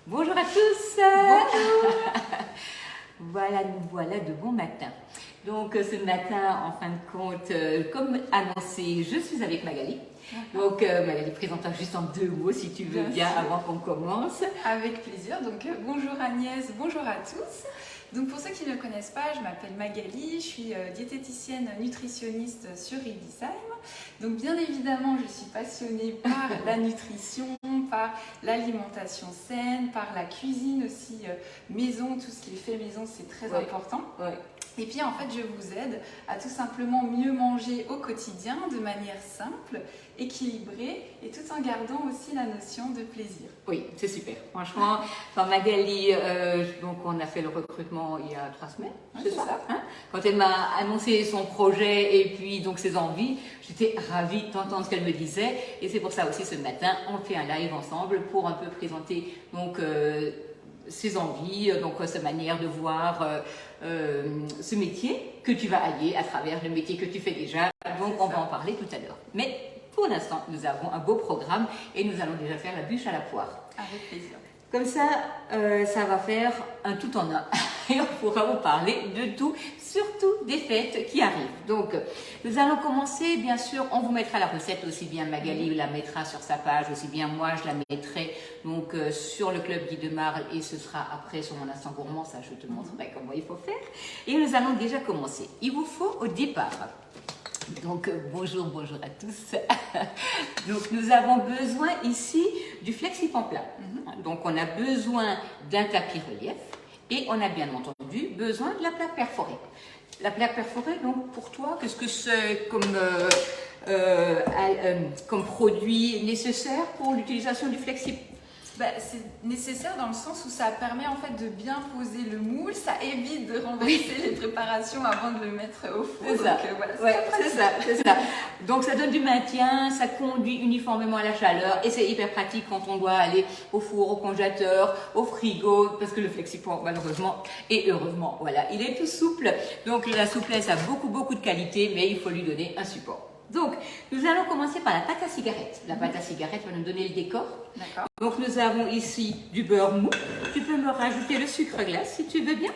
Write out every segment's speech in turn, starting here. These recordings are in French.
Bonjour à tous. Bonjour. Voilà, nous voilà de bon matin. Donc ce matin, en fin de compte, comme annoncé, je suis avec Magali. Donc Magali, présente-toi juste en 2 mots si tu veux bien avant qu'on commence. Avec plaisir. Donc bonjour Agnès, bonjour à tous. Donc pour ceux qui ne me connaissent pas, je m'appelle Magali, je suis diététicienne nutritionniste sur Ibisheim. Donc bien évidemment, je suis passionnée par la nutrition, par l'alimentation saine, par la cuisine aussi maison, tout ce qui est fait maison, c'est très important. Ouais. Et puis en fait, je vous aide à tout simplement mieux manger au quotidien de manière simple, équilibrée et tout en gardant aussi la notion de plaisir. Oui, c'est super. Franchement, enfin, Magali, donc on a fait le recrutement il y a 3 semaines, c'est ça hein. Quand elle m'a annoncé son projet et puis donc ses envies, j'étais ravie d'entendre ce qu'elle me disait. Et c'est pour ça aussi ce matin, on fait un live ensemble pour un peu présenter donc ses envies, donc sa manière de voir ce métier que tu vas allier à travers le métier que tu fais déjà. Donc on va en parler tout à l'heure. Mais pour l'instant, nous avons un beau programme et nous allons déjà faire la bûche à la poire. Avec plaisir. Comme ça, ça va faire un tout en un. Et on pourra vous parler de tout, surtout des fêtes qui arrivent. Donc, nous allons commencer, bien sûr, on vous mettra la recette, aussi bien Magali la mettra sur sa page, aussi bien moi je la mettrai donc sur le Club Guy de Marle et ce sera après sur mon instant gourmand, ça je te montrerai comment il faut faire. Et nous allons déjà commencer. Il vous faut au départ. Donc bonjour à tous. Donc nous avons besoin ici du flexipant plat. Donc on a besoin d'un tapis relief et on a bien entendu besoin de la plaque perforée. La plaque perforée, donc pour toi, qu'est-ce que c'est comme produit nécessaire pour l'utilisation du flexipant? C'est nécessaire dans le sens où ça permet en fait de bien poser le moule, ça évite de renverser les préparations avant de le mettre au four. C'est ça. C'est ça. Donc ça donne du maintien, ça conduit uniformément à la chaleur et c'est hyper pratique quand on doit aller au four, au congélateur, au frigo, parce que le flexipant malheureusement et heureusement, voilà, il est tout souple. Donc la souplesse a beaucoup de qualité, mais il faut lui donner un support. Donc, nous allons commencer par la pâte à cigarette. La pâte à cigarette va nous donner le décor. D'accord. Donc, nous avons ici du beurre mou. Tu peux me rajouter le sucre glace si tu veux bien.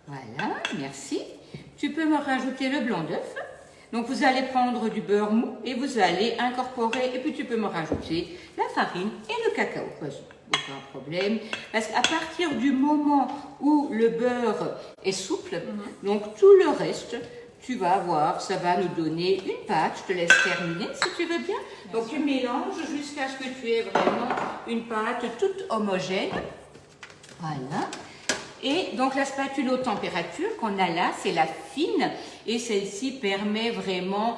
Voilà, merci. Tu peux me rajouter le blanc d'œuf. Donc, vous allez prendre du beurre mou et vous allez incorporer. Et puis, tu peux me rajouter la farine et le cacao. Vas-y, aucun problème. Parce qu'à partir du moment où le beurre est souple, donc tout le reste, tu vas voir, ça va nous donner une pâte. Je te laisse terminer si tu veux bien. Donc tu mélanges jusqu'à ce que tu aies vraiment une pâte toute homogène. Voilà. Et donc la spatule haute température qu'on a là, c'est la fine. Et celle-ci permet vraiment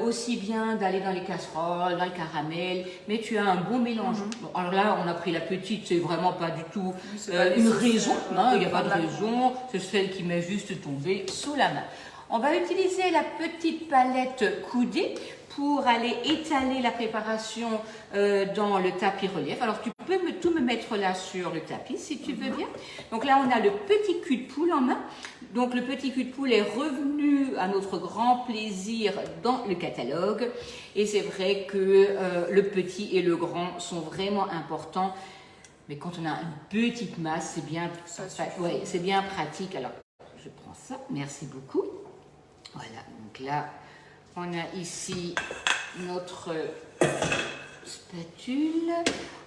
aussi bien d'aller dans les casseroles, dans le caramel. Mais tu as un bon mélange. Bon, alors là, on a pris la petite, c'est vraiment pas du tout une raison. Non, il n'y a pas de raison. C'est celle qui m'est juste tombée sous la main. On va utiliser la petite palette coudée pour aller étaler la préparation dans le tapis relief. Alors tu peux tout me mettre là sur le tapis si tu veux bien. Donc là on a le petit cul de poule en main. Donc le petit cul de poule est revenu à notre grand plaisir dans le catalogue. Et c'est vrai que le petit et le grand sont vraiment importants. Mais quand on a une petite masse, c'est bien, c'est bien pratique. Alors je prends ça, merci beaucoup. Voilà, donc là, on a ici notre spatule.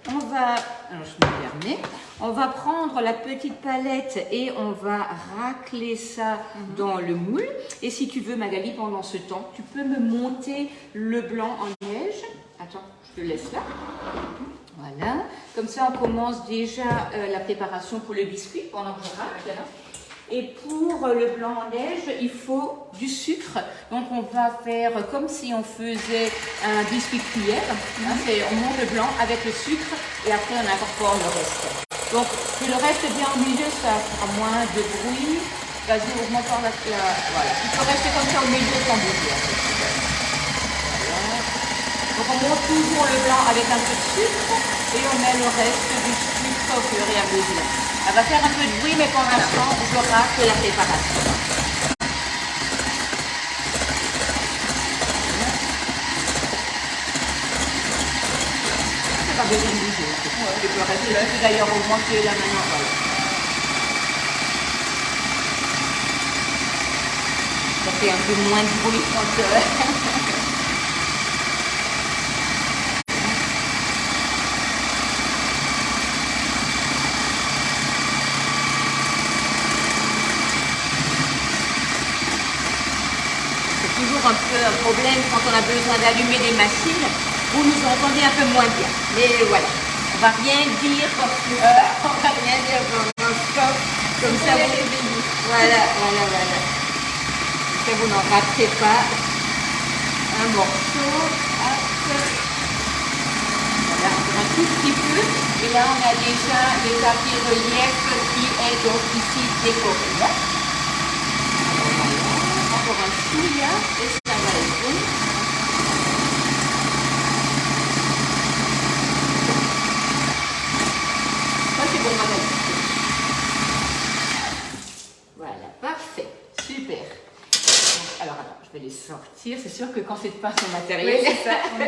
Alors je me permets, on va prendre la petite palette et on va racler ça dans le moule. Et si tu veux, Magali, pendant ce temps, tu peux me monter le blanc en neige. Attends, je te laisse là. Voilà, comme ça on commence déjà la préparation pour le biscuit pendant que je racle. Et pour le blanc en neige, il faut du sucre. Donc on va faire comme si on faisait un biscuit cuillère. On monte le blanc avec le sucre et après on incorpore le reste. Donc si le reste bien au milieu, ça fera moins de bruit. Vas-y, augmente la... Voilà, il faut rester comme ça au milieu sans bouger. Voilà. Donc on monte toujours le blanc avec un peu de sucre et on met le reste du sucre au fur et à mesure. Elle va faire un peu de bruit, mais pour l'instant, je racle la préparation. C'est pas besoin de bouger. Tu peux rester, tu peux d'ailleurs augmenter là maintenant. Voilà. Ça fait un peu moins de bruit quand... toujours un peu un problème quand on a besoin d'allumer des machines, vous nous entendez un peu moins bien. Mais voilà, on va rien dire, on va rien dire dans un stop, comme ça vous... Voilà. Comme ça vous n'en raterez pas un morceau. Hop. Voilà, encore un tout petit peu. Et là on a déjà le tapis relief qui est donc ici décoré. Encore un chouïa et ça va être bon. Ça c'est bon, madame. Voilà, parfait, super. Donc, alors attends, je vais les sortir. C'est sûr que quand c'est pas son matériel, oui, c'est ça. On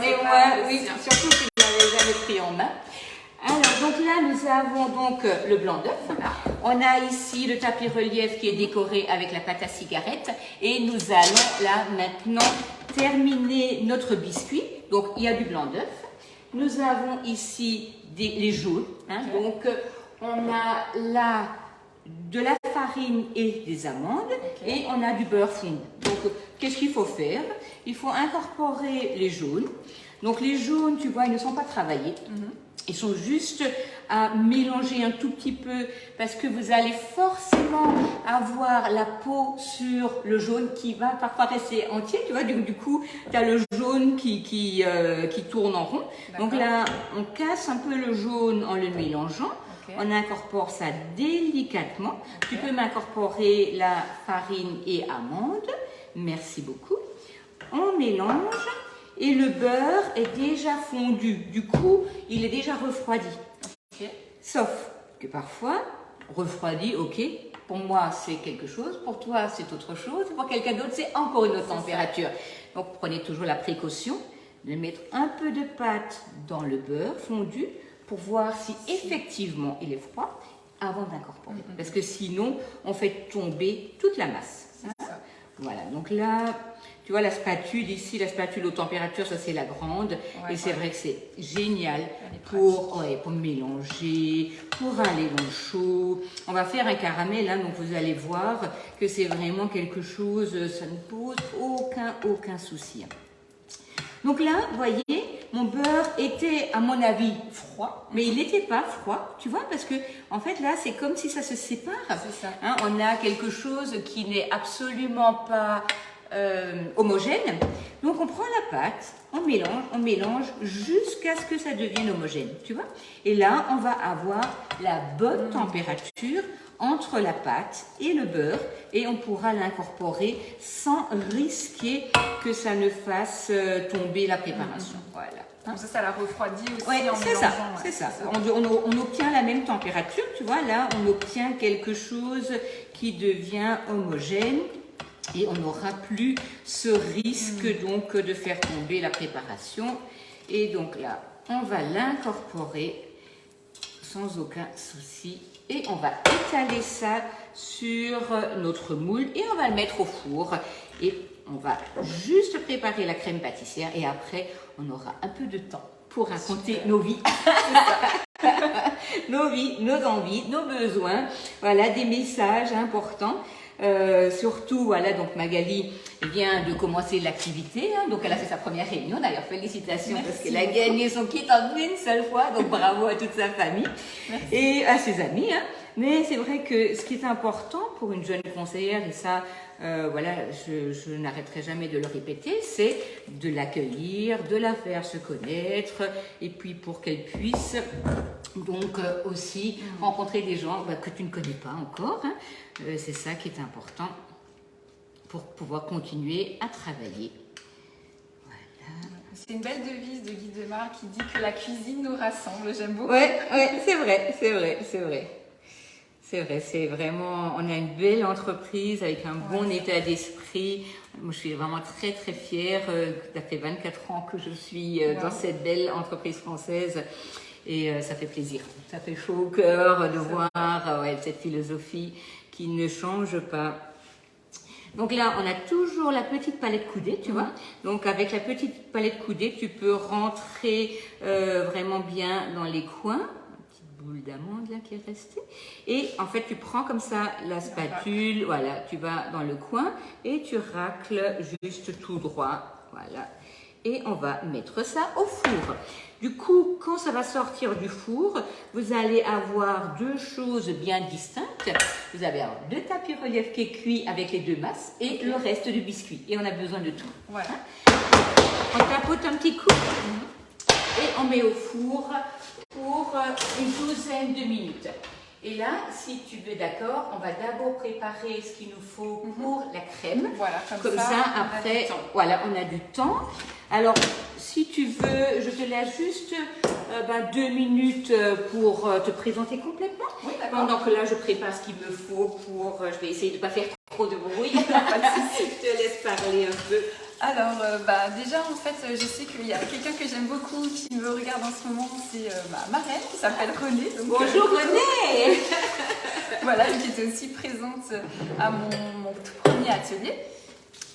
est moins, oui, surtout si vous l'avez jamais pris en main. Alors, donc là, nous avons donc le blanc d'œuf. On a ici le tapis relief qui est décoré avec la pâte à cigarette. Et nous allons là maintenant terminer notre biscuit. Donc, il y a du blanc d'œuf. Nous avons ici les jaunes. Hein, okay. Donc, on a là de la farine et des amandes. Okay. Et on a du beurre fondu. Donc, qu'est-ce qu'il faut faire? Il faut incorporer les jaunes. Donc, les jaunes, tu vois, ils ne sont pas travaillés. Ils sont juste à mélanger un tout petit peu parce que vous allez forcément avoir la peau sur le jaune qui va parfois rester entier, tu vois, du coup, tu as le jaune qui tourne en rond. Donc là, on casse un peu le jaune en le mélangeant. Okay. On incorpore ça délicatement. Okay. Tu peux m'incorporer la farine et amande. Merci beaucoup. On mélange. Et le beurre est déjà fondu, du coup, il est déjà refroidi. Okay. Sauf que parfois, refroidi, ok, pour moi c'est quelque chose, pour toi c'est autre chose, pour quelqu'un d'autre c'est encore une autre température. Donc prenez toujours la précaution de mettre un peu de pâte dans le beurre fondu pour voir si effectivement il est froid avant d'incorporer. Parce que sinon, on fait tomber toute la masse. Hein? Voilà, donc là... Tu vois, la spatule ici, la spatule haute température, ça c'est la grande. Ouais, et c'est vrai que c'est génial pour mélanger, pour aller dans le chaud. On va faire un caramel, hein, donc vous allez voir que c'est vraiment quelque chose, ça ne pose aucun souci. Donc là, vous voyez, mon beurre était, à mon avis, froid, mais il n'était pas froid, tu vois, parce que, en fait, là, c'est comme si ça se sépare. C'est ça. Hein, on a quelque chose qui n'est absolument pas... homogène. Donc on prend la pâte, on mélange jusqu'à ce que ça devienne homogène, tu vois. Et là, on va avoir la bonne température entre la pâte et le beurre et on pourra l'incorporer sans risquer que ça ne fasse tomber la préparation. Voilà. Hein? Ça la refroidit aussi en c'est mélangeant. C'est ça. On obtient la même température, tu vois. Là, on obtient quelque chose qui devient homogène. Et on n'aura plus ce risque donc de faire tomber la préparation. Et donc là, on va l'incorporer sans aucun souci. Et on va étaler ça sur notre moule et on va le mettre au four. Et on va juste préparer la crème pâtissière et après, on aura un peu de temps pour raconter nos vies. Nos vies, nos envies, nos besoins. Voilà, des messages importants. Surtout, voilà, donc Magali vient de commencer l'activité, hein, donc elle a fait sa première réunion, d'ailleurs félicitations. Merci parce qu'elle a gagné son kit en une seule fois, donc bravo à toute sa famille. Merci. Et à ses amis. Hein. Mais c'est vrai que ce qui est important pour une jeune conseillère, et ça, voilà, je n'arrêterai jamais de le répéter, c'est de l'accueillir, de la faire se connaître, et puis pour qu'elle puisse donc aussi rencontrer des gens que tu ne connais pas encore. Hein. C'est ça qui est important pour pouvoir continuer à travailler. Voilà. C'est une belle devise de Guy Demar qui dit que la cuisine nous rassemble. J'aime beaucoup. Ouais, c'est vrai. C'est vraiment, on a une belle entreprise avec un bon état d'esprit. Moi, je suis vraiment très fière. Ça fait 24 ans que je suis dans cette belle entreprise française. et ça fait plaisir. Ça fait chaud au cœur de voir ouais, cette philosophie qui ne change pas. Donc là, on a toujours la petite palette coudée, tu vois. Donc avec la petite palette coudée, tu peux rentrer vraiment bien dans les coins. Boule d'amande là qui est restée et en fait tu prends comme ça la spatule, voilà, tu vas dans le coin et tu racles juste tout droit, voilà, et on va mettre ça au four. Du coup, quand ça va sortir du four, vous allez avoir deux choses bien distinctes. Vous allez avoir le tapis relief qui est cuit avec les deux masses et le reste du biscuit, et on a besoin de tout. Voilà, on tapote un petit coup et on met au four pour une douzaine de minutes. Et là, si tu veux, d'accord, on va d'abord préparer ce qu'il nous faut pour la crème. Voilà, comme ça après, voilà, on a du temps. Alors, si tu veux, je te laisse juste 2 minutes pour te présenter complètement. Oui, pendant que là, je prépare ce qu'il me faut pour... je vais essayer de ne pas faire trop de bruit. Je te laisse parler un peu. Alors, déjà, en fait, je sais qu'il y a quelqu'un que j'aime beaucoup qui me regarde en ce moment, c'est ma marraine qui s'appelle Renée. Donc, bonjour Renée. Voilà, qui était aussi présente à mon tout premier atelier.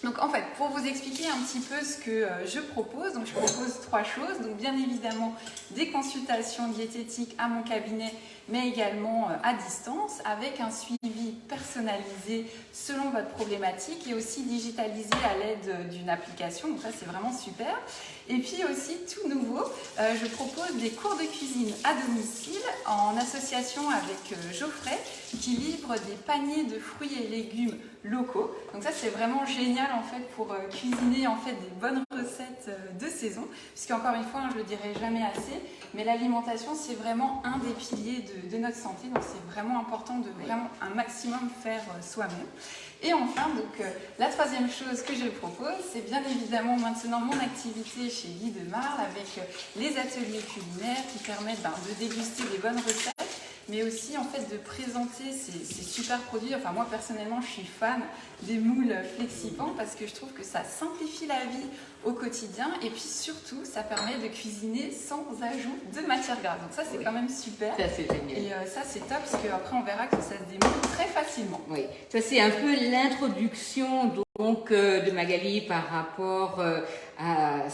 Donc en fait, pour vous expliquer un petit peu ce que je propose, donc je propose 3 choses. Donc bien évidemment, des consultations diététiques à mon cabinet, mais également à distance, avec un suivi personnalisé selon votre problématique et aussi digitalisé à l'aide d'une application. Donc ça, c'est vraiment super. Et puis aussi, tout nouveau, je propose des cours de cuisine à domicile en association avec Geoffrey, qui livre des paniers de fruits et légumes locaux. Donc ça, c'est vraiment génial en fait pour cuisiner en fait des bonnes recettes de saison, puisqu'encore une fois, je le dirai jamais assez, mais l'alimentation, c'est vraiment un des piliers de notre santé. Donc c'est vraiment important de vraiment un maximum faire soi-même. Et enfin, donc, la troisième chose que je propose, c'est bien évidemment maintenant mon activité chez Guy de Marle avec les ateliers culinaires qui permettent de déguster des bonnes recettes, mais aussi en fait de présenter ces super produits. Enfin moi personnellement, je suis fan des moules Flexipant parce que je trouve que ça simplifie la vie au quotidien et puis surtout, ça permet de cuisiner sans ajout de matière grasse. Donc ça, c'est quand même super. Ça, c'est génial. Et ça, c'est top parce qu'après, on verra que ça se démoule très facilement. Oui, ça c'est un peu l'introduction donc de Magali par rapport à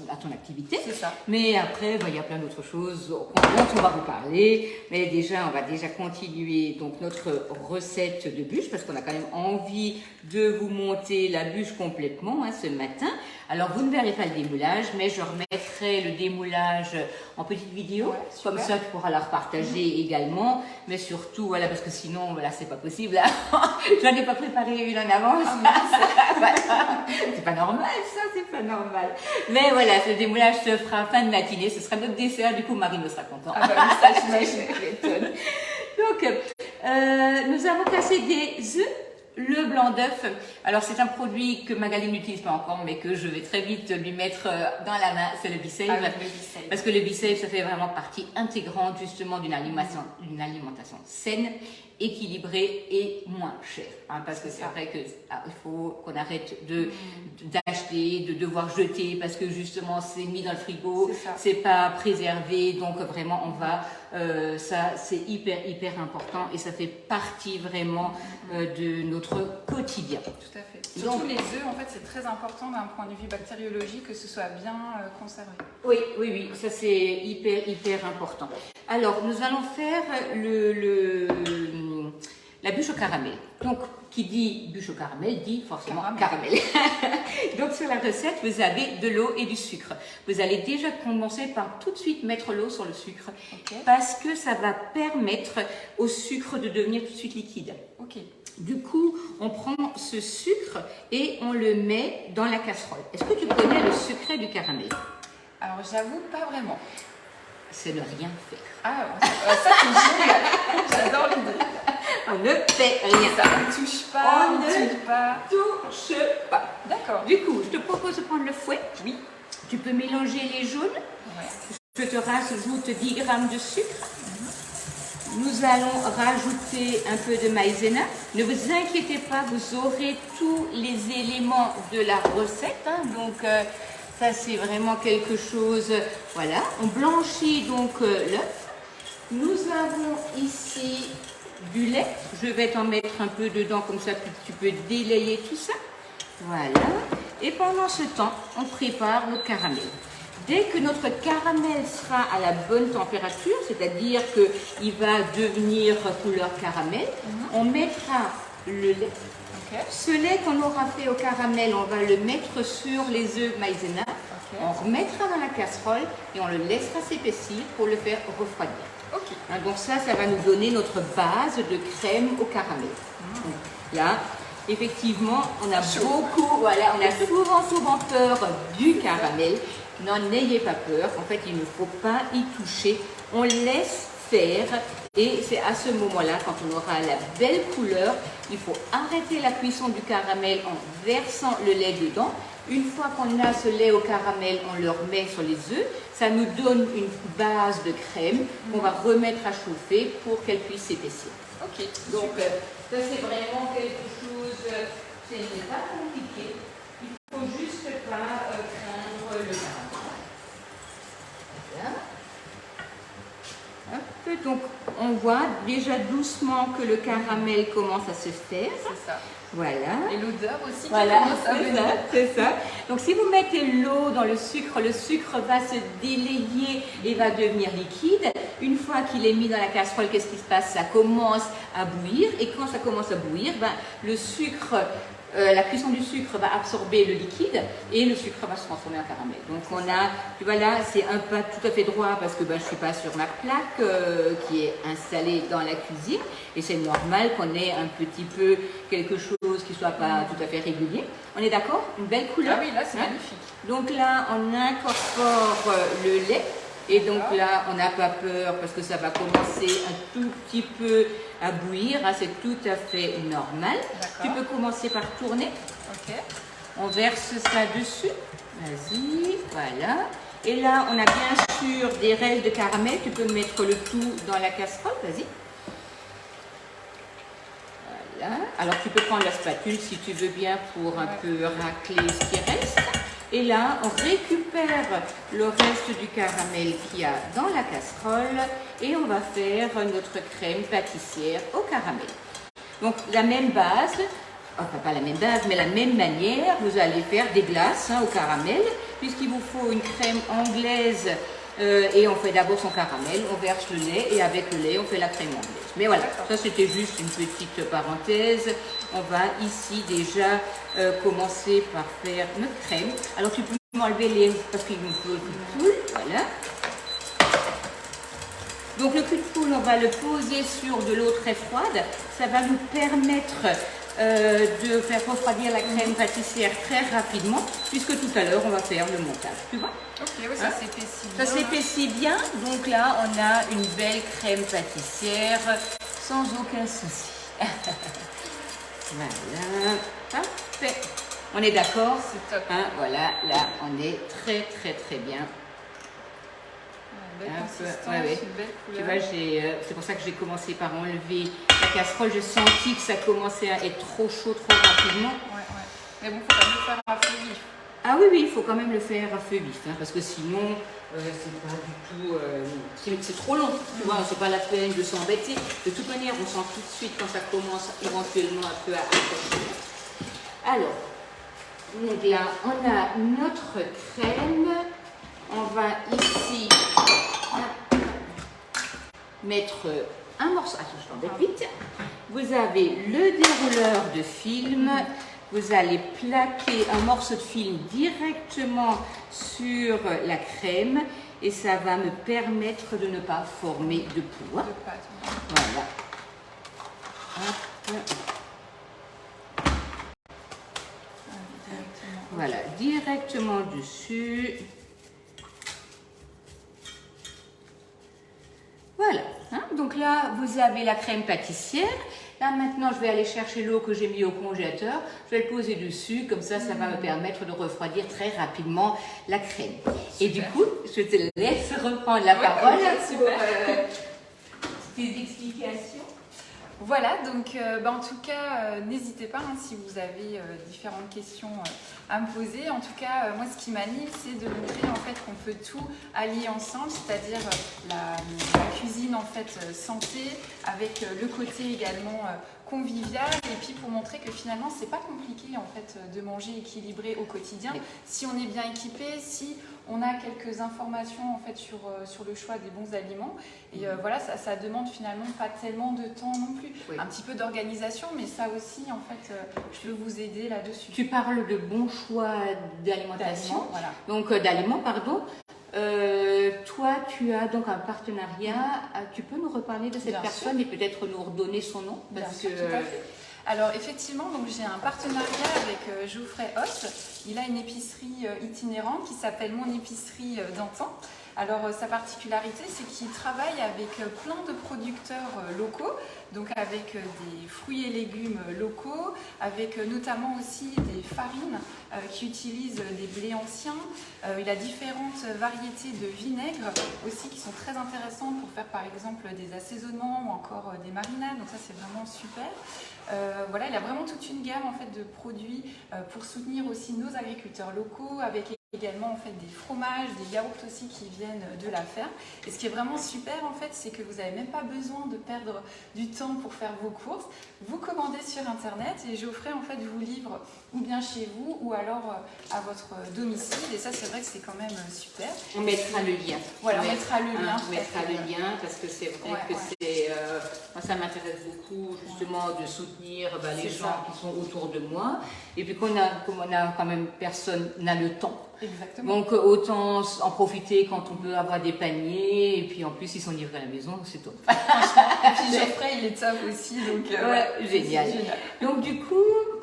à ton activité. C'est ça. Mais après, il y a plein d'autres choses dont on va vous parler. Mais déjà, on va déjà continuer donc notre recette de bûche parce qu'on a quand même envie de vous monter la bûche complètement ce matin. Alors, vous ne verrez pas le démoulage, mais je remettrai le démoulage en petite vidéo. Ouais, comme ça, tu pourras la repartager également. Mais surtout, voilà, parce que sinon, voilà, c'est pas possible. Je n'en ai pas préparé une en avance. Voilà. C'est pas normal, ça, c'est pas normal. Mais voilà, ce démoulage se fera fin de matinée. Ce sera notre dessert. Du coup, Marine sera contente. Ah bah, ça, j'imagine. Donc, nous avons cassé des œufs. Le blanc d'œuf, alors c'est un produit que Magali n'utilise pas encore, mais que je vais très vite lui mettre dans la main, c'est le B-Save. Ah oui, le B-Save. Parce que le B-Save, ça fait vraiment partie intégrante justement d'une alimentation saine, équilibrée et moins chère. Parce que c'est vrai qu'il faut qu'on arrête d'acheter, de devoir jeter, parce que justement c'est mis dans le frigo, c'est pas préservé, donc vraiment on va, ça c'est hyper important et ça fait partie vraiment de notre quotidien. Tout à fait. Surtout les œufs, en fait, c'est très important d'un point de vue bactériologique que ce soit bien conservé. Oui, ça c'est hyper important. Alors, nous allons faire la bûche au caramel. Donc, qui dit bûche au caramel dit forcément caramel. Donc, sur la recette, vous avez de l'eau et du sucre. Vous allez déjà commencer par tout de suite mettre l'eau sur le sucre parce que ça va permettre au sucre de devenir tout de suite liquide. Du coup, on prend ce sucre et on le met dans la casserole. Est-ce que tu connais le secret du caramel? Alors, j'avoue, pas vraiment. C'est ne rien faire. Ah, ça c'est génial. J'adore l'idée. On ne fait rien. Ça ne touche pas, on ne touche pas. D'accord. Du coup, je te propose de prendre le fouet. Oui. Tu peux mélanger les jaunes. Je te rajoute 10 g de sucre. Nous allons rajouter un peu de maïzena. Ne vous inquiétez pas, vous aurez tous les éléments de la recette. Donc, Ça, c'est vraiment quelque chose. Voilà, on blanchit donc l'œuf. Nous avons ici du lait. Je vais t'en mettre un peu dedans, comme ça tu peux délayer tout ça. Voilà. Et pendant ce temps, on prépare le caramel. Dès que notre caramel sera à la bonne température, c'est-à-dire qu'il va devenir couleur caramel, on mettra le lait. Ce lait qu'on aura fait au caramel, on va le mettre sur les œufs maïzena. On remettra dans la casserole et on le laissera s'épaissir pour le faire refroidir. Donc ça va nous donner notre base de crème au caramel. Donc, là, effectivement, on a beaucoup, voilà, on a souvent peur du caramel. N'en ayez pas peur, en fait, il ne faut pas y toucher. On laisse faire et c'est à ce moment-là, quand on aura la belle couleur, il faut arrêter la cuisson du caramel en versant le lait dedans. Une fois qu'on a ce lait au caramel, on le remet sur les œufs. Ça nous donne une base de crème qu'on va remettre à chauffer pour qu'elle puisse s'épaissir. Ok, donc ça c'est vraiment quelque chose, ce n'est pas compliqué. Il ne faut juste pas craindre le caramel. Voilà. Hop, donc on voit déjà doucement que le caramel commence à se faire. C'est ça. Voilà. Et l'odeur aussi qui commence à venir. C'est ça. Donc si vous mettez l'eau dans le sucre va se délayer et va devenir liquide. Une fois qu'il est mis dans la casserole, qu'est-ce qui se passe? Ça commence à bouillir. Et quand ça commence à bouillir, le sucre, la cuisson du sucre va absorber le liquide et le sucre va se transformer en caramel. Donc on a, tu vois là, c'est un pas tout à fait droit parce que je ne suis pas sur ma plaque qui est installée dans la cuisine et c'est normal qu'on ait un petit peu quelque chose qui ne soit pas tout à fait régulier. On est d'accord? Une belle couleur. Ah oui, là c'est magnifique. Donc là on incorpore le lait. Et donc là, on n'a pas peur parce que ça va commencer un tout petit peu à bouillir. Hein, c'est tout à fait normal. Tu peux commencer par tourner. Ok. On verse ça dessus. Vas-y, voilà. Et là, on a bien sûr des restes de caramel. Tu peux mettre le tout dans la casserole. Vas-y. Voilà. Alors, tu peux prendre la spatule si tu veux bien pour un peu racler ce qui reste. Et là, on récupère le reste du caramel qu'il y a dans la casserole et on va faire notre crème pâtissière au caramel. Donc, la même base, enfin pas la même base, mais la même manière, vous allez faire des glaces au caramel, puisqu'il vous faut une crème anglaise et on fait d'abord son caramel, on verse le lait et avec le lait, on fait la crème anglaise. Mais voilà, ça c'était juste une petite parenthèse. On va ici déjà commencer par faire notre crème. Alors tu peux m'enlever les... parce qu'il nous faut le cul de poule, voilà. Donc le cul de poule, on va le poser sur de l'eau très froide. Ça va nous permettre de faire refroidir la crème pâtissière très rapidement, puisque tout à l'heure, on va faire le montage. Tu vois? Ok, oui, ça s'épaissit bien. Ça s'épaissit bien. Donc là, on a une belle crème pâtissière sans aucun souci. Voilà, parfait. On est d'accord? C'est top. Hein, voilà, là, on est très bien. Une belle consistance, une belle couleur. Tu vois, c'est pour ça que j'ai commencé par enlever la casserole. J'ai senti que ça commençait à être trop chaud, trop rapidement. Mais bon, il faut quand même le faire à feu vif. Ah oui, il faut quand même le faire à feu vif, hein, parce que sinon, c'est pas du tout... c'est trop long, tu vois, c'est pas la peine de s'embêter. De toute manière, on sent tout de suite quand ça commence éventuellement un peu à accrocher. Alors, donc là, on a notre crème. On va ici mettre un morceau. Attends, je t'embête vite. Vous avez le dérouleur de film. Vous allez plaquer un morceau de film directement sur la crème et ça va me permettre de ne pas former de poux. Voilà. Hop. Voilà, directement dessus. Voilà, hein? Donc là, vous avez la crème pâtissière. Là, maintenant, je vais aller chercher l'eau que j'ai mis au congélateur. Je vais le poser dessus, comme ça va me permettre de refroidir très rapidement la crème. Super. Et du coup, je te laisse reprendre la parole pour tes explications. Voilà, donc en tout cas, n'hésitez pas hein, si vous avez différentes questions à me poser. En tout cas, moi, ce qui m'anime, c'est de montrer en fait qu'on peut tout allier ensemble, c'est-à-dire la cuisine en fait santé, avec le côté également convivial, et puis pour montrer que finalement, c'est pas compliqué en fait de manger équilibré au quotidien, Oui. si on est bien équipé, si on a quelques informations en fait sur le choix des bons aliments. Et voilà, ça demande finalement pas tellement de temps non plus. Oui. Un petit peu d'organisation, mais ça aussi, en fait, je peux vous aider là-dessus. Tu parles de bons choix d'alimentation, Voilà. donc d'aliments, pardon. Toi, tu as donc un partenariat. Tu peux nous reparler de cette Bien personne et peut-être nous redonner son nom Bien parce sûr, que, tout à fait. Alors effectivement, donc j'ai un partenariat avec Geoffrey Hoss. Il a une épicerie itinérante qui s'appelle Mon Épicerie d'antan. Alors sa particularité, c'est qu'il travaille avec plein de producteurs locaux, donc avec des fruits et légumes locaux, avec notamment aussi des farines qui utilisent des blés anciens. Il a différentes variétés de vinaigres aussi qui sont très intéressantes pour faire par exemple des assaisonnements ou encore des marinades, donc ça c'est vraiment super. Voilà, il a vraiment toute une gamme en fait de produits pour soutenir aussi nos agriculteurs locaux, avec également en fait des fromages, des yaourts aussi qui viennent de la ferme. Et ce qui est vraiment super en fait, c'est que vous n'avez même pas besoin de perdre du temps pour faire vos courses. Vous commandez sur internet et Geoffrey en fait vous livre ou bien chez vous ou alors à votre domicile. Et ça c'est vrai que c'est quand même super. on mettra le lien. Voilà, on mettra le lien. On mettra le lien parce que c'est vrai que c'est. Moi, ça m'intéresse beaucoup justement de soutenir les gens qui sont autour de moi. Et puis comme on a quand même personne n'a le temps. Exactement. Donc autant en profiter quand on peut avoir des paniers et puis en plus ils sont livrés à la maison, c'est top. Et puis Geoffrey il est top aussi, donc génial. Donc du coup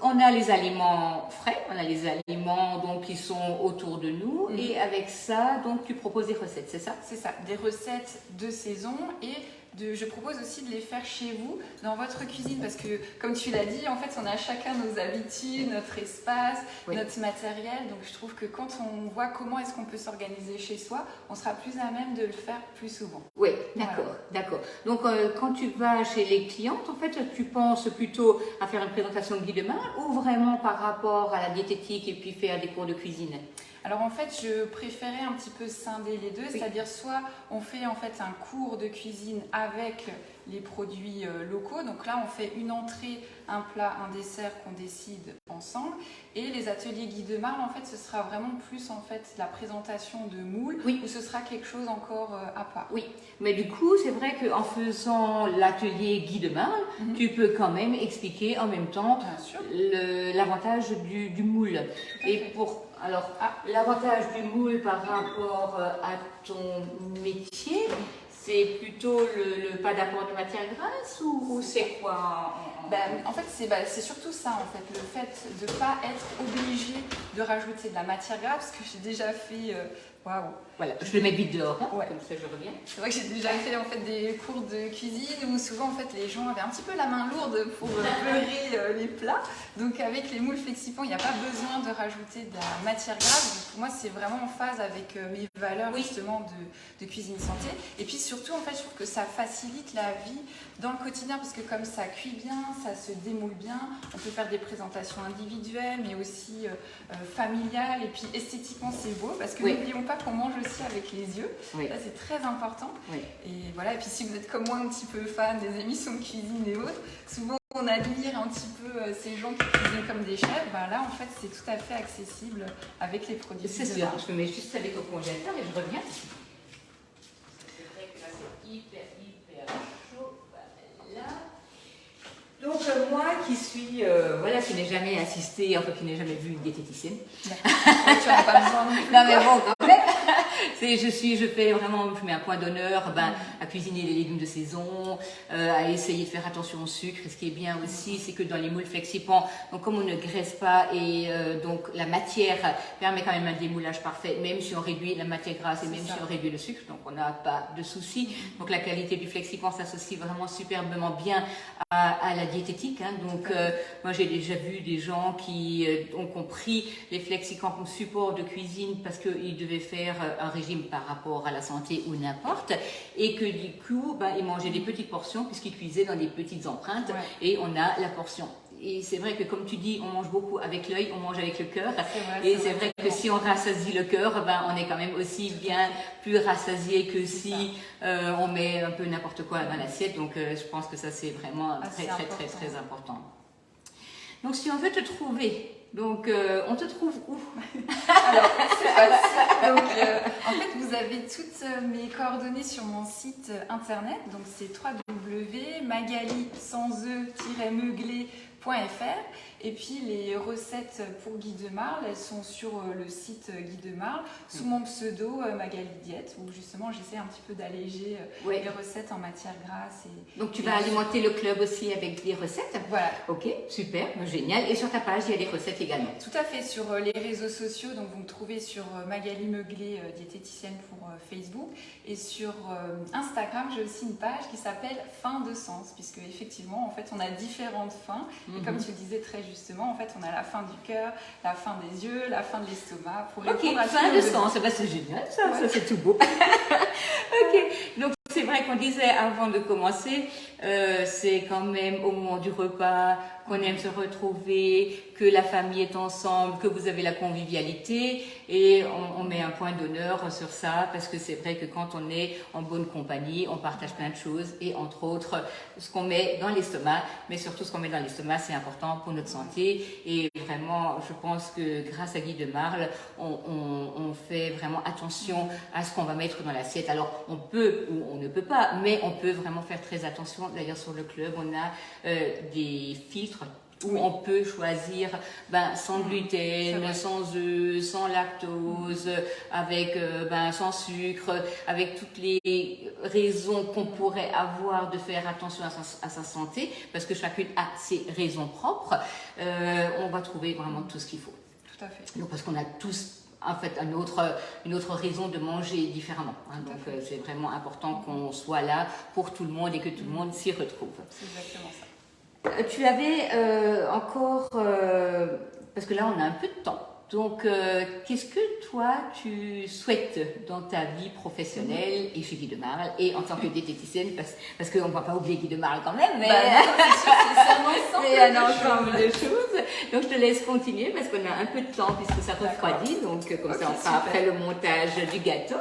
on a les aliments frais, on a les aliments donc qui sont autour de nous et avec ça donc tu proposes des recettes, c'est ça? C'est ça, des recettes de saison et je propose aussi de les faire chez vous, dans votre cuisine, parce que, comme tu l'as dit, en fait, on a chacun nos habitudes, notre espace, notre matériel. Donc, je trouve que quand on voit comment est-ce qu'on peut s'organiser chez soi, on sera plus à même de le faire plus souvent. Oui, d'accord, d'accord. Donc, quand tu vas chez les clientes, en fait, tu penses plutôt à faire une présentation de guide de main ou vraiment par rapport à la diététique et puis faire des cours de cuisine? Alors en fait, je préférais un petit peu scinder les deux, c'est-à-dire soit on fait en fait un cours de cuisine avec les produits locaux, donc là on fait une entrée, un plat, un dessert qu'on décide ensemble, et les ateliers Guy de Marle en fait ce sera vraiment plus en fait la présentation de moules, ou ce sera quelque chose encore à part. Oui, mais du coup c'est vrai qu'en faisant l'atelier Guy de Marle, tu peux quand même expliquer en même temps l'avantage du moule. Et alors, l'avantage du moule par rapport à ton métier, c'est plutôt le pas d'apport de matière grasse ou c'est quoi En fait, c'est surtout ça, en fait, le fait de ne pas être obligé de rajouter de la matière grasse, parce que j'ai déjà fait... Waouh! Voilà, je le mets vite dehors, comme ça je reviens. C'est vrai que j'ai déjà fait en fait des cours de cuisine où souvent en fait les gens avaient un petit peu la main lourde pour beurrer les plats. Donc avec les moules Flexipans, il n'y a pas besoin de rajouter de la matière grasse. Donc, pour moi, c'est vraiment en phase avec mes valeurs justement de cuisine santé. Et puis surtout, en fait, je trouve que ça facilite la vie dans le quotidien parce que comme ça cuit bien, ça se démoule bien. On peut faire des présentations individuelles, mais aussi familiales. Et puis esthétiquement, c'est beau parce que n'oublions pas qu'on mange aussi avec les yeux. Ça, c'est très important. Et voilà. Et puis, si vous êtes comme moi un petit peu fan des émissions de cuisine et autres, souvent on admire un petit peu ces gens qui cuisinent comme des chefs. Là, en fait, c'est tout à fait accessible avec les produits. C'est sûr. Je me mets juste avec au congélateur et je reviens. C'est vrai que là, c'est hyper chaud. Voilà. Donc moi qui suis, qui n'ai jamais assisté, enfin qui n'ai jamais vu une diététicienne. Tu n'en as pas besoin non plus. Non mais bon, quand même. Je mets un point d'honneur à cuisiner les légumes de saison, à essayer de faire attention au sucre. Et ce qui est bien aussi, c'est que dans les moules Flexipans, donc comme on ne graisse pas et donc la matière permet quand même un démoulage parfait, même si on réduit la matière grasse et même si on réduit le sucre, donc on n'a pas de souci. Donc la qualité du Flexipan s'associe vraiment superbement bien à la diététique. Donc moi j'ai déjà vu des gens qui ont compris les Flexipans comme support de cuisine parce qu'ils devaient faire un régime régime par rapport à la santé ou n'importe, et que du coup, ben, ils mangeaient des petites portions puisqu'ils cuisaient dans des petites empreintes, et on a la portion. Et c'est vrai que comme tu dis, on mange beaucoup avec l'œil, on mange avec le cœur. Et c'est vrai que si on rassasie le cœur, ben, on est quand même aussi bien plus rassasié que si on met un peu n'importe quoi dans l'assiette. Donc je pense que ça c'est vraiment très important. Donc si on veut te trouver, donc on te trouve où? Alors c'est facile. Donc en fait vous avez toutes mes coordonnées sur mon site internet. Donc c'est www.magali-meuglet.fr. Et puis les recettes pour Guy de Marle, elles sont sur le site Guy de Marle sous mon pseudo Magali Diète, où justement j'essaie un petit peu d'alléger les recettes en matière grasse. Donc tu vas alimenter le club aussi avec des recettes? Voilà. Ok, super, génial. Et sur ta page, il y a des recettes également? Tout à fait, sur les réseaux sociaux, donc vous me trouvez sur Magali Meuglet, diététicienne pour Facebook, et sur Instagram, j'ai aussi une page qui s'appelle Faim de sens, puisque effectivement, en fait, on a différentes faims, et comme tu le disais très justement, en fait, on a la faim du cœur, la faim des yeux, la faim de l'estomac, pour répondre à faim de sens, c'est génial, ça c'est tout beau. Ok, donc c'est vrai qu'on disait avant de commencer, c'est quand même au moment du repas qu'on aime se retrouver, que la famille est ensemble, que vous avez la convivialité, et on met un point d'honneur sur ça parce que c'est vrai que quand on est en bonne compagnie, on partage plein de choses, et entre autres ce qu'on met dans l'estomac, mais surtout ce qu'on met dans l'estomac c'est important pour notre santé. Et vraiment je pense que grâce à Guy de Marle on fait vraiment attention à ce qu'on va mettre dans l'assiette. Alors on peut ou on ne peut pas, mais on peut vraiment faire très attention. D'ailleurs sur le club on a des filtres où on peut choisir sans gluten, sans œufs, sans lactose, avec sans sucre, avec toutes les raisons qu'on pourrait avoir de faire attention à sa santé, parce que chacune a ses raisons propres. On va trouver vraiment tout ce qu'il faut. Tout à fait. Donc parce qu'on a tous en fait une autre raison de manger différemment. Donc c'est vraiment important qu'on soit là pour tout le monde et que tout le monde s'y retrouve. C'est exactement ça. Tu avais encore, parce que là on a un peu de temps, donc qu'est-ce que toi tu souhaites dans ta vie professionnelle et chez Guy de Marle et en tant que diététicienne, parce qu'on ne va pas oublier Guy de Marle quand même, mais c'est un ensemble de choses. Donc je te laisse continuer parce qu'on a un peu de temps puisque ça refroidit, donc comme ça on fera après le montage du gâteau.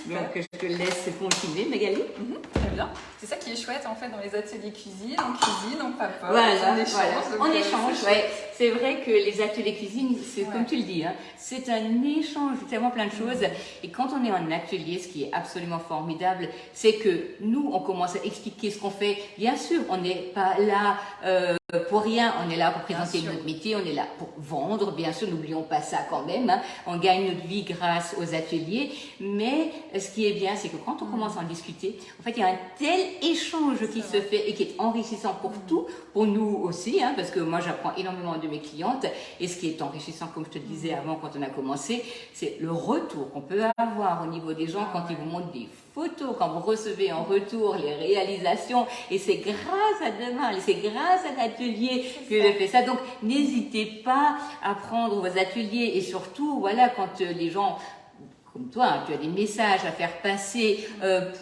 Donc je te laisse continuer, Magali. Très bien. C'est ça qui est chouette en fait dans les ateliers cuisine, on papote, on échange. C'est vrai que les ateliers cuisine, c'est comme tu le dis, c'est un échange, tellement plein de choses. Et quand on est en atelier, ce qui est absolument formidable, c'est que nous, on commence à expliquer ce qu'on fait. Bien sûr, on n'est pas là pour rien, on est là pour présenter notre métier, on est là pour vendre, bien sûr, n'oublions pas ça quand même. On gagne notre vie grâce aux ateliers, mais ce qui est bien, c'est que quand on commence à en discuter, en fait, il y a un tel échange qui se fait et qui est enrichissant pour tout, pour nous aussi, parce que moi, j'apprends énormément de mes clientes, et ce qui est enrichissant, comme je te disais avant quand on a commencé, c'est le retour qu'on peut avoir au niveau des gens quand ils vous montrent des photos, quand vous recevez en retour les réalisations, et c'est grâce à demain, c'est grâce à l'atelier que je fais ça. Donc n'hésitez pas à prendre vos ateliers, et surtout voilà, quand les gens comme toi, tu as des messages à faire passer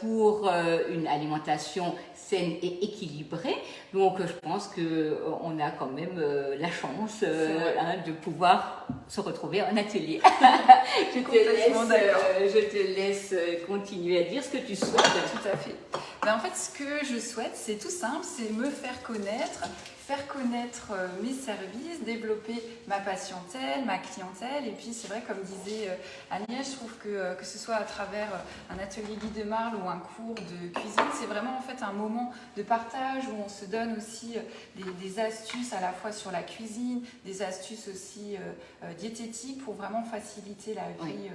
pour une alimentation saine et équilibrée. Donc je pense qu'on a quand même la chance de pouvoir se retrouver en atelier. je te laisse continuer à dire ce que tu souhaites. Tout à fait. En fait, ce que je souhaite, c'est tout simple, c'est me faire connaître mes services, développer ma patientèle, ma clientèle. Et puis c'est vrai, comme disait Agnès, je trouve que ce soit à travers un atelier Guy de Marle ou un cours de cuisine, c'est vraiment en fait un moment de partage où on se donne aussi des astuces à la fois sur la cuisine, des astuces aussi diététiques pour vraiment faciliter la vie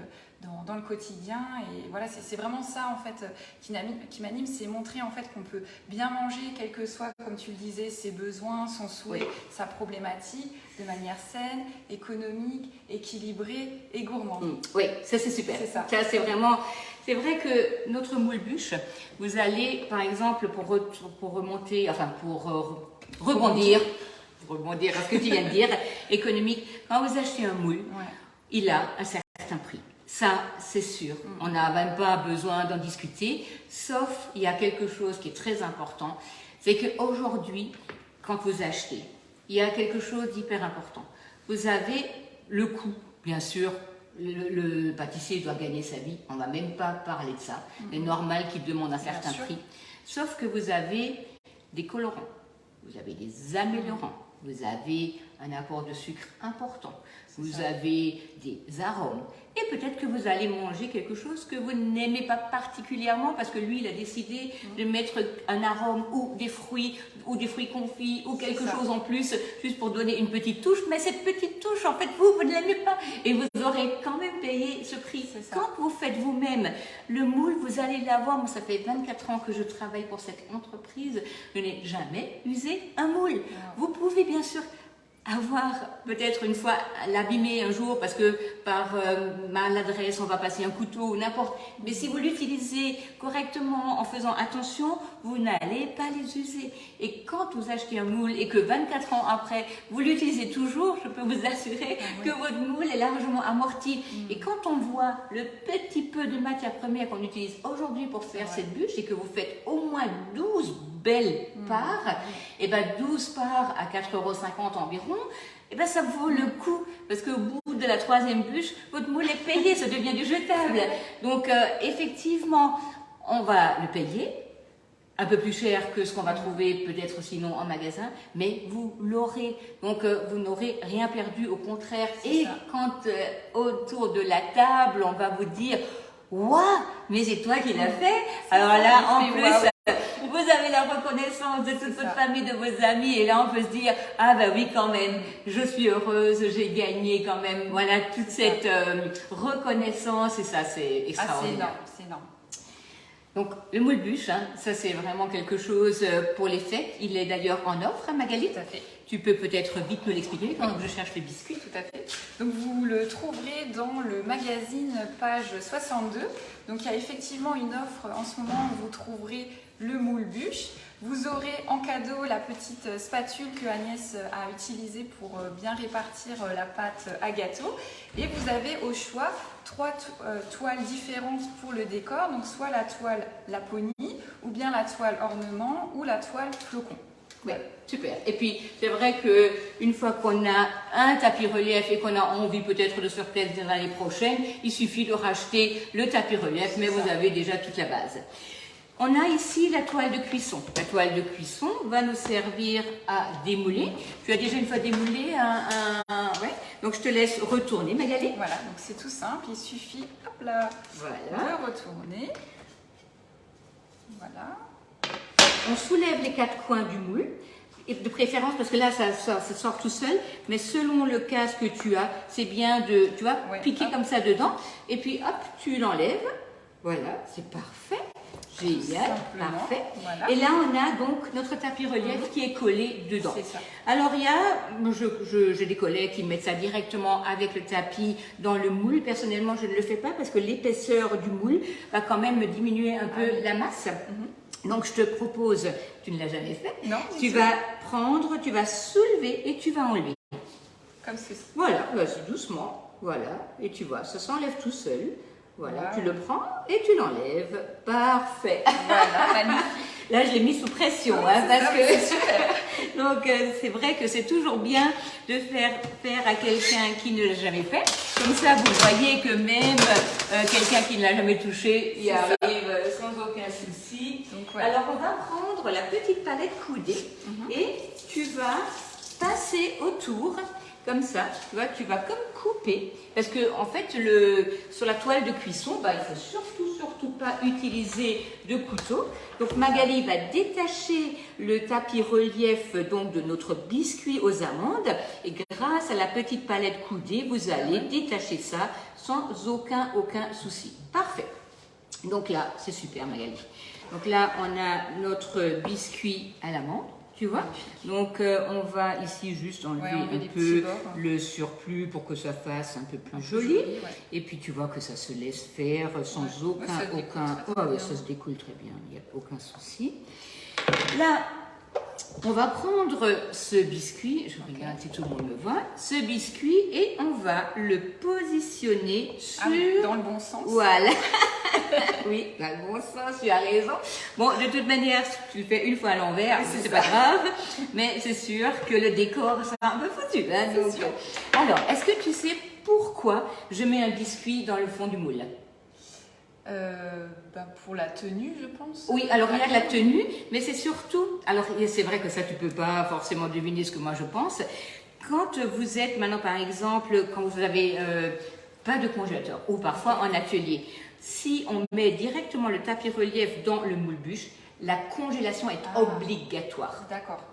dans le quotidien. Et voilà, c'est vraiment ça en fait qui m'anime, c'est montrer en fait qu'on peut bien manger, quel que soit, comme tu le disais, ses besoins, son souhait, sa problématique, de manière saine, économique, équilibrée et gourmande. Oui, ça c'est super. C'est ça. Ça, c'est vraiment... C'est vrai que notre moule bûche, vous allez par exemple pour rebondir à ce que tu viens de dire, économique, quand vous achetez un moule, il a un certain prix. Ça, c'est sûr. On n'a même pas besoin d'en discuter, sauf il y a quelque chose qui est très important, c'est qu'aujourd'hui, quand vous achetez, il y a quelque chose d'hyper important. Vous avez le coût, bien sûr. Le pâtissier doit gagner sa vie, on ne va même pas parler de ça. C'est normal qu'il demande un certain prix. Sauf que vous avez des colorants, vous avez des améliorants, vous avez un apport de sucre important, vous avez des arômes. Et peut-être que vous allez manger quelque chose que vous n'aimez pas particulièrement parce que lui, il a décidé de mettre un arôme ou des fruits confits ou quelque chose en plus, juste pour donner une petite touche. Mais cette petite touche, en fait, vous ne l'aimez pas. Et vous aurez quand même payé ce prix. Quand vous faites vous-même le moule, vous allez l'avoir. Moi, ça fait 24 ans que je travaille pour cette entreprise. Je n'ai jamais usé un moule. Vous pouvez bien sûr avoir peut-être une fois l'abîmer un jour parce que par maladresse on va passer un couteau ou n'importe, mais si vous l'utilisez correctement en faisant attention, vous n'allez pas les user. Et quand vous achetez un moule et que 24 ans après vous l'utilisez toujours, je peux vous assurer que votre moule est largement amorti. Et quand on voit le petit peu de matière première qu'on utilise aujourd'hui pour faire cette bûche et que vous faites au moins 12 belles parts, et ben 12 parts à 4,50 € environ, et ben ça vaut le coup parce qu'au bout de la 3e bûche, votre moule est payé, ça devient du jetable. Donc effectivement, on va le payer un peu plus cher que ce qu'on va trouver peut-être sinon en magasin, mais vous l'aurez. Donc vous n'aurez rien perdu, au contraire. Et quand autour de la table, on va vous dire « Waouh, mais c'est toi qui l'as fait !» Alors là, en plus... Vous avez la reconnaissance de toute votre famille, de vos amis, et là on peut se dire « Ah bah oui quand même, je suis heureuse, j'ai gagné quand même. » Voilà, toute cette reconnaissance, et ça c'est extraordinaire. C'est énorme. Donc le moule bûche, ça c'est vraiment quelque chose pour les fêtes. Il est d'ailleurs en offre, Magali. Tout à fait. Tu peux peut-être vite me l'expliquer pendant que je cherche les biscuits. Tout à fait. Donc vous le trouverez dans le magazine page 62. Donc il y a effectivement une offre en ce moment où vous trouverez le moule bûche. Vous aurez en cadeau la petite spatule que Agnès a utilisée pour bien répartir la pâte à gâteau. Et vous avez au choix 3 toiles différentes pour le décor. Donc soit la toile Laponie, ou bien la toile ornement, ou la toile flocon. Oui, super. Et puis, c'est vrai qu'une fois qu'on a un tapis relief et qu'on a envie peut-être de se replaire l'année prochaine, il suffit de racheter le tapis relief, mais vous avez déjà toute la base. On a ici la toile de cuisson. La toile de cuisson va nous servir à démouler. Tu as déjà une fois démoulé ouais. Donc, je te laisse retourner, Magali. Voilà, donc c'est tout simple. Il suffit, hop là, de retourner. Voilà. On soulève les 4 coins du moule, et de préférence parce que là ça sort tout seul, mais selon le casque que tu as, c'est bien de, tu vois, piquer comme ça dedans, et puis hop, tu l'enlèves, voilà, c'est parfait, génial, parfait. Voilà. Et là on a donc notre tapis relief qui est collé dedans. C'est ça. Alors il y a, j'ai des collègues qui mettent ça directement avec le tapis dans le moule. Personnellement je ne le fais pas parce que l'épaisseur du moule va quand même diminuer un peu la masse. Donc je te propose, tu ne l'as jamais fait, non, tu vas prendre, tu vas soulever et tu vas enlever. Comme ceci. Voilà, vas-y doucement, voilà, et tu vois, ça s'enlève tout seul. Voilà, tu le prends et tu l'enlèves. Parfait. Voilà, magnifique. Là, je l'ai mis sous pression, parce que donc c'est vrai que c'est toujours bien de faire à quelqu'un qui ne l'a jamais fait. Comme ça, vous voyez que même quelqu'un qui ne l'a jamais touché y arrive sans aucun souci. Donc, voilà. Alors, on va prendre la petite palette coudée et tu vas passer autour. Comme ça, tu vois, tu vas comme couper, parce que en fait, sur la toile de cuisson, bah, il faut surtout pas utiliser de couteau. Donc Magali va détacher le tapis relief donc de notre biscuit aux amandes, et grâce à la petite palette coudée, vous allez détacher ça sans aucun souci. Parfait. Donc là, c'est super Magali. Donc là, on a notre biscuit à l'amande. Tu vois, donc on va ici juste enlever un peu le surplus pour que ça fasse un peu plus joli. Et puis tu vois que ça se laisse faire sans aucun. Oh, oui, ça se découle très bien, il n'y a aucun souci. Là, on va prendre ce biscuit, je regarde si tout le monde me voit, ce biscuit et on va le positionner sur... dans le bon sens. Voilà. Oui, dans le bon sens, tu as raison. Bon, de toute manière, si tu le fais une fois à l'envers, c'est pas grave, mais c'est sûr que le décor sera un peu foutu. Hein, donc, alors, est-ce que tu sais pourquoi je mets un biscuit dans le fond du moule? Pour la tenue, je pense. Oui, alors il y a la tenue, mais c'est surtout, alors c'est vrai que ça tu peux pas forcément deviner ce que moi je pense. Quand vous êtes maintenant par exemple, quand vous avez pas de congélateur ou parfois en atelier, si on met directement le tapis relief dans le moule bûche, la congélation est obligatoire. D'accord.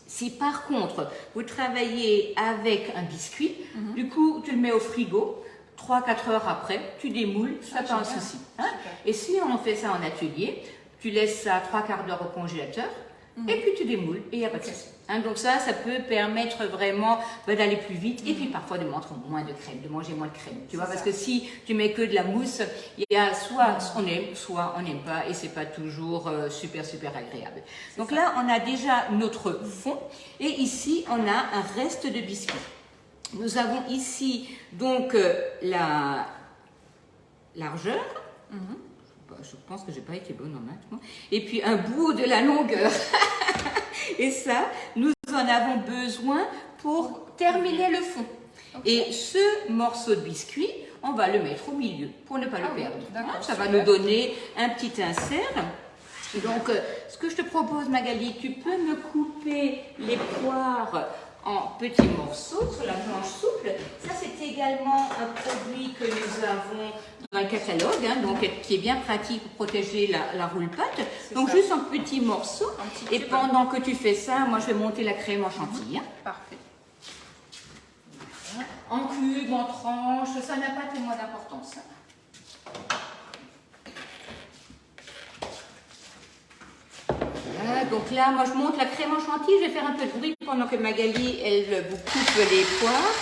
Si par contre vous travaillez avec un biscuit, du coup tu le mets au frigo. 3-4 heures après, tu démoules, ça pas un souci. Hein? Et si on fait ça en atelier, tu laisses ça 3/4 d'heure au congélateur, et puis tu démoules, et il n'y a pas de souci. Hein? Donc ça peut permettre vraiment d'aller plus vite, et puis parfois de manger moins de crème, de manger moins de crème. Tu vois, parce que si tu mets que de la mousse, il y a soit on aime, soit on n'aime pas, et c'est pas toujours super agréable. Donc là, on a déjà notre fond, et ici, on a un reste de biscuit. Nous avons ici donc la largeur. Je pense que j'ai pas été bonne en maths. Et puis un bout de la longueur. Et ça, nous en avons besoin pour terminer le fond. Et ce morceau de biscuit, on va le mettre au milieu pour ne pas le perdre. Ça va nous donner un petit insert. Donc, ce que je te propose, Magali, tu peux me couper les poires en petits morceaux sur la planche souple. Ça, c'est également un produit que nous avons dans le catalogue, hein, donc, qui est bien pratique pour protéger la roule-pâte. Donc, juste en petits morceaux. Et pendant que tu fais ça, moi, je vais monter la crème en chantilly. Parfait. Voilà. En cubes, en tranches, ça n'a pas tellement d'importance. Voilà, donc là, moi je monte la crème en chantilly, je vais faire un peu de bruit pendant que Magali, elle vous coupe les poires.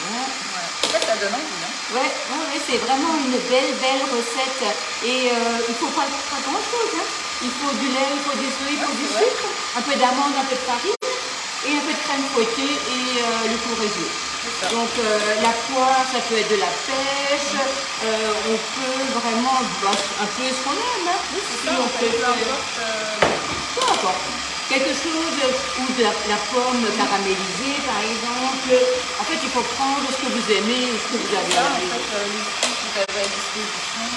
Voilà. Ça donne envie. Hein. Ouais, c'est vraiment une belle recette. Et il ne faut pas grand chose. Hein. Il faut du lait, il faut des œufs, il faut du sucre, un peu d'amande, un peu de farine et un peu de crème fouettée et le tout résolu. Donc la poire, ça peut être de la pêche, on peut vraiment un peu ce qu'on aime. Hein. Oui, c'est ça, peu importe. Quelque chose ou de la pomme caramélisée par exemple. En fait, il faut prendre ce que vous aimez ou ce que vous avez. En fait, les fruits que vous avez à disposition.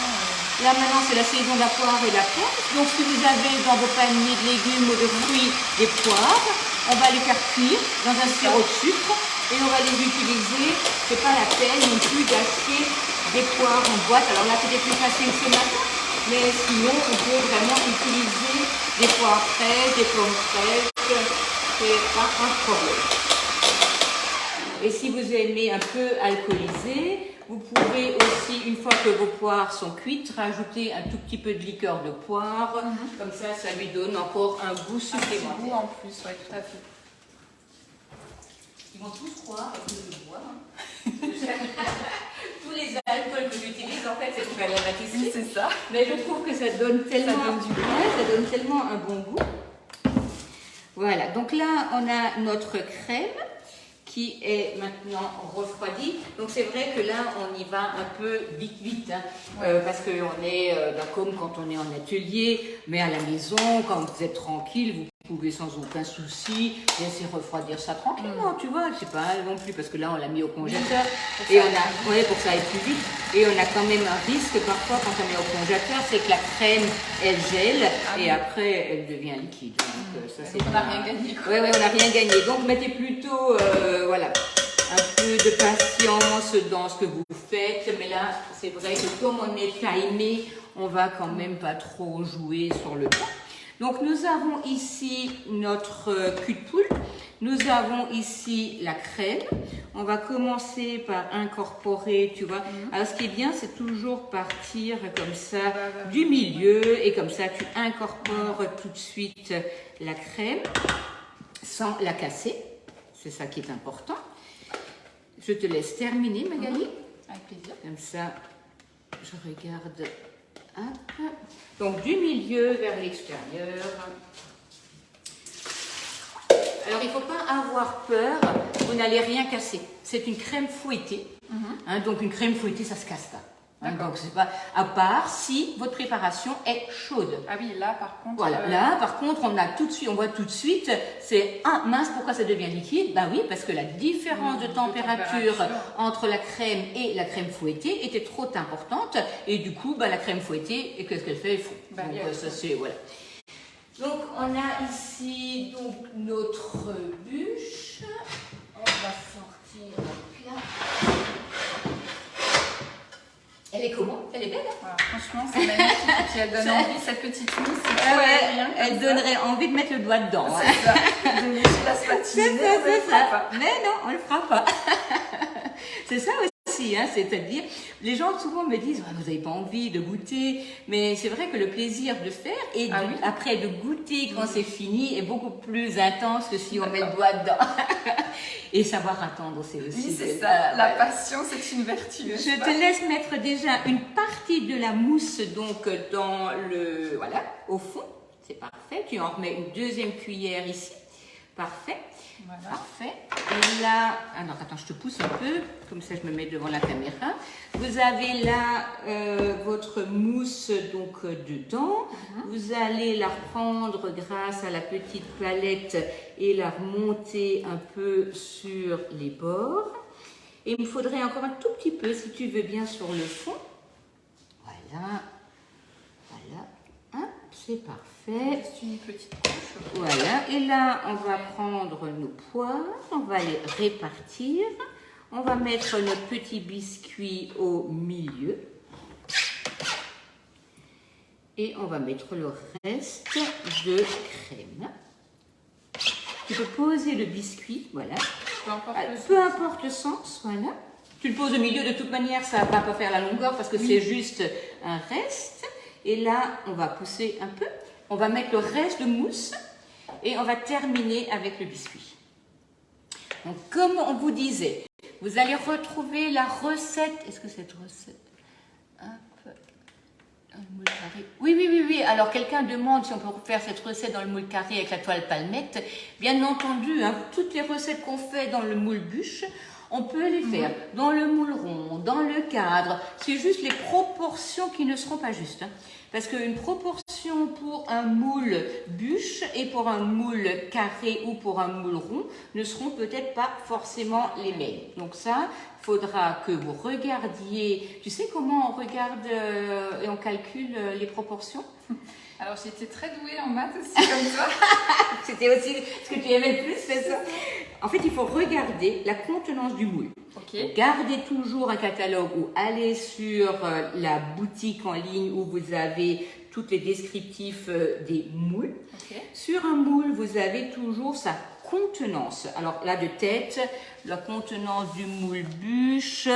Là maintenant, c'est la saison de la poire et de la pomme. Donc si vous avez dans vos paniers de légumes ou de fruits des poires, on va les faire cuire dans un sirop de sucre. Et on va les utiliser, c'est pas la peine non plus d'acheter des poires en boîte. Alors là, c'était plus facile ce matin, mais sinon, on peut vraiment utiliser des poires fraîches, des pommes fraîches, c'est pas un problème. Et si vous aimez un peu alcooliser, vous pouvez aussi, une fois que vos poires sont cuites, rajouter un tout petit peu de liqueur de poire. Comme ça lui donne encore un goût supplémentaire. Un goût en plus, oui, tout à fait. Ils vont tous croire que je bois. Tous les alcools que j'utilise, en fait, c'est pour faire la pâtisserie. C'est ça. Mais je trouve que ça donne tellement, ça donne tellement un bon goût. Voilà, donc là, on a notre crème qui est maintenant refroidie. Donc c'est vrai que là, on y va un peu vite, hein, parce qu'on est comme quand on est en atelier, mais à la maison, quand vous êtes tranquille, vous pouvez sans aucun souci laisser refroidir ça tranquillement, tu vois, c'est pas non plus parce que là on l'a mis au congélateur et on a, pour que ça aille plus vite, et on a quand même un risque parfois quand on met au congélateur, c'est que la crème elle gèle et après elle devient liquide. Donc ça c'est on n'a rien gagné. Ouais, on n'a rien gagné. Donc mettez plutôt voilà un peu de patience dans ce que vous faites, mais là c'est vrai que comme on est timé, on va quand même pas trop jouer sur le temps. Donc nous avons ici notre cul de poule, nous avons ici la crème. On va commencer par incorporer, tu vois. Alors ce qui est bien, c'est toujours partir comme ça du milieu et comme ça tu incorpores tout de suite la crème sans la casser. C'est ça qui est important. Je te laisse terminer, Magali. Avec plaisir. Comme ça, je regarde. Hop. Donc du milieu vers l'extérieur. Alors il ne faut pas avoir peur, vous n'allez rien casser. C'est une crème fouettée. Hein, donc une crème fouettée, ça ne se casse pas. Hein, donc c'est pas, à part si votre préparation est chaude. Ah oui, là par contre. Voilà, là par contre on voit tout de suite, c'est mince, pourquoi ça devient liquide? Ben oui, parce que la différence de température entre la crème et la crème fouettée était trop importante et du coup la crème fouettée, et qu'est-ce qu'elle fait? Elle fond. Donc ça c'est voilà. Donc on a ici donc notre bûche. On va sortir le plat. Elle est comment? Elle est belle, hein? Voilà, franchement, c'est magnifique. Et puis elle donne envie, cette petite mousse. Elle donnerait envie de mettre le doigt dedans. C'est ça. De lécher la spatule. C'est ça. Mais non, on ne le fera pas. C'est ça aussi, hein, c'est-à-dire, les gens souvent me disent vous n'avez pas envie de goûter, mais c'est vrai que le plaisir de faire et après de goûter quand c'est fini est beaucoup plus intense que si on met le doigt dedans. Et savoir attendre, c'est aussi. Oui, c'est ça. La passion, c'est une vertu. Je te laisse mettre déjà une partie de la mousse donc dans le au fond. C'est parfait. Tu en remets une deuxième cuillère ici. Parfait. Voilà. Parfait. Et là, alors attends, je te pousse un peu, comme ça je me mets devant la caméra. Vous avez là votre mousse donc dedans. Vous allez la reprendre grâce à la petite palette et la remonter un peu sur les bords. Et il me faudrait encore un tout petit peu, si tu veux bien, sur le fond. Voilà. Voilà. Hop, c'est parfait. Juste une petite couche. Voilà, et là, on va prendre nos poires, on va les répartir. On va mettre notre petit biscuit au milieu. Et on va mettre le reste de crème. Tu peux poser le biscuit, voilà. Peu importe le sens, voilà. Tu le poses au milieu, de toute manière, ça ne va pas faire la longueur parce que c'est juste un reste. Et là, on va pousser un peu. On va mettre le reste de mousse et on va terminer avec le biscuit. Donc, comme on vous disait, vous allez retrouver la recette. Est-ce que cette recette... Hop, dans le moule carré. Oui. Alors, quelqu'un demande si on peut faire cette recette dans le moule carré avec la toile palmette. Bien entendu, hein, toutes les recettes qu'on fait dans le moule bûche, on peut les faire dans le moule rond, dans le cadre. C'est juste les proportions qui ne seront pas justes. Hein. Parce qu'une proportion pour un moule bûche et pour un moule carré ou pour un moule rond ne seront peut-être pas forcément les mêmes. Donc ça, il faudra que vous regardiez. Tu sais comment on regarde et on calcule les proportions? Alors j'étais très douée en maths aussi comme toi. C'était aussi ce que tu aimais le plus, c'est ça? En fait, il faut regarder la contenance du moule. Okay. Gardez toujours un catalogue ou allez sur la boutique en ligne où vous avez tous les descriptifs des moules. Okay. Sur un moule, vous avez toujours sa contenance. Alors là, de tête, la contenance du moule bûche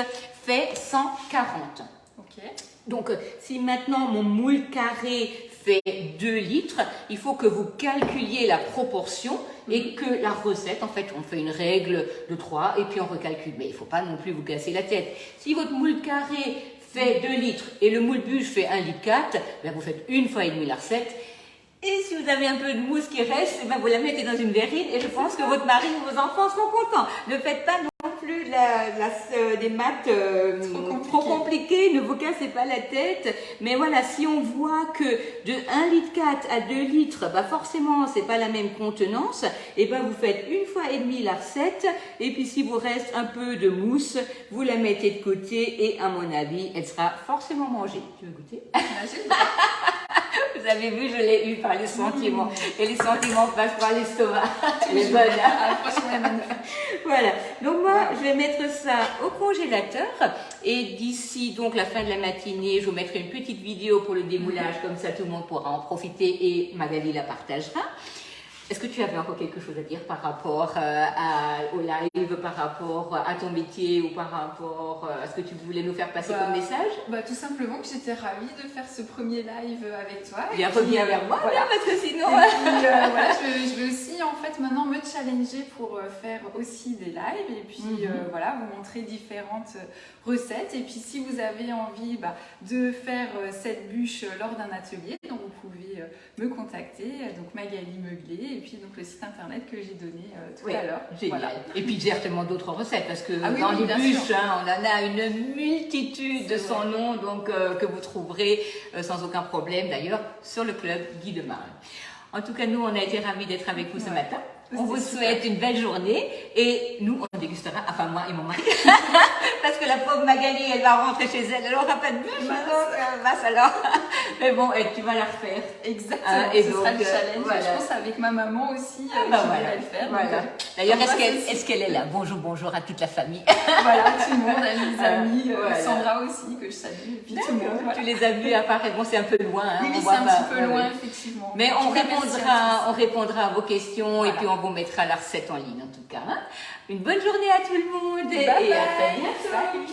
fait 140. Okay. Donc, si maintenant mon moule carré fait 2 litres, il faut que vous calculiez la proportion et que la recette, en fait, on fait une règle de 3 et puis on recalcule. Mais il ne faut pas non plus vous casser la tête. Si votre moule carré fait 2 litres et le moule bûche fait 1,4 litre, ben vous faites 1,5 fois la recette. Et si vous avez un peu de mousse qui reste, ben vous la mettez dans une verrine et je pense que votre mari ou vos enfants seront contents. Ne faites pas non plus des maths trop compliquées, ne vous cassez pas la tête. Mais voilà, si on voit que de 1,4 litre à 2 litres, bah forcément, c'est pas la même contenance, et ben vous faites 1,5 fois la recette. Et puis si vous reste un peu de mousse, vous la mettez de côté et à mon avis, elle sera forcément mangée. Tu veux goûter? Vous avez vu, je l'ai eu par les sentiments. Et les sentiments passent par l'estomac. Elle est bonne. Voilà. Donc moi, je vais mettre ça au congélateur. Et d'ici donc la fin de la matinée, je vous mettrai une petite vidéo pour le démoulage. Comme ça, tout le monde pourra en profiter et Magali la partagera. Est-ce que tu avais encore quelque chose à dire par rapport au live, par rapport à ton métier ou par rapport à ce que tu voulais nous faire passer comme message? Tout simplement que j'étais ravie de faire ce premier live avec toi. Viens, reviens vers moi, voilà. parce que sinon... Et puis, voilà, je veux aussi en fait maintenant me challenger pour faire aussi des lives et puis voilà, vous montrer différentes recettes. Et puis si vous avez envie de faire cette bûche lors d'un atelier, donc vous pouvez me contacter, donc Magali Meuglet, et puis donc le site internet que j'ai donné tout à l'heure. Génial. Voilà. Et puis certainement d'autres recettes, parce que oui, dans oui, les bûches, on en a une multitude de son nom, donc que vous trouverez sans aucun problème d'ailleurs sur le club Guy de Marne. En tout cas, nous, on a été ravis d'être avec vous ce matin. On vous souhaite une belle journée et nous, on dégustera, enfin moi et mon mari, parce que la pauvre Magali, elle va rentrer chez elle, elle n'aura pas de bûche, donc mince alors. Mais bon, tu vas la refaire. Exactement, ce sera le challenge. Voilà. Je pense avec ma maman aussi, je vais le faire. Voilà. D'ailleurs, est-ce qu'elle est là? Bonjour à toute la famille. Voilà, tout le monde, mes amis, Sandra aussi, que je salue, et puis tout le monde. Voilà. Tu les as vus apparaître, bon c'est un peu loin. Hein, oui, c'est un petit peu loin, effectivement. Mais on répondra à vos questions, voilà. Et puis on vous mettra la recette en ligne en tout cas. Hein. Une bonne journée à tout le monde bye et à très bientôt. Salut.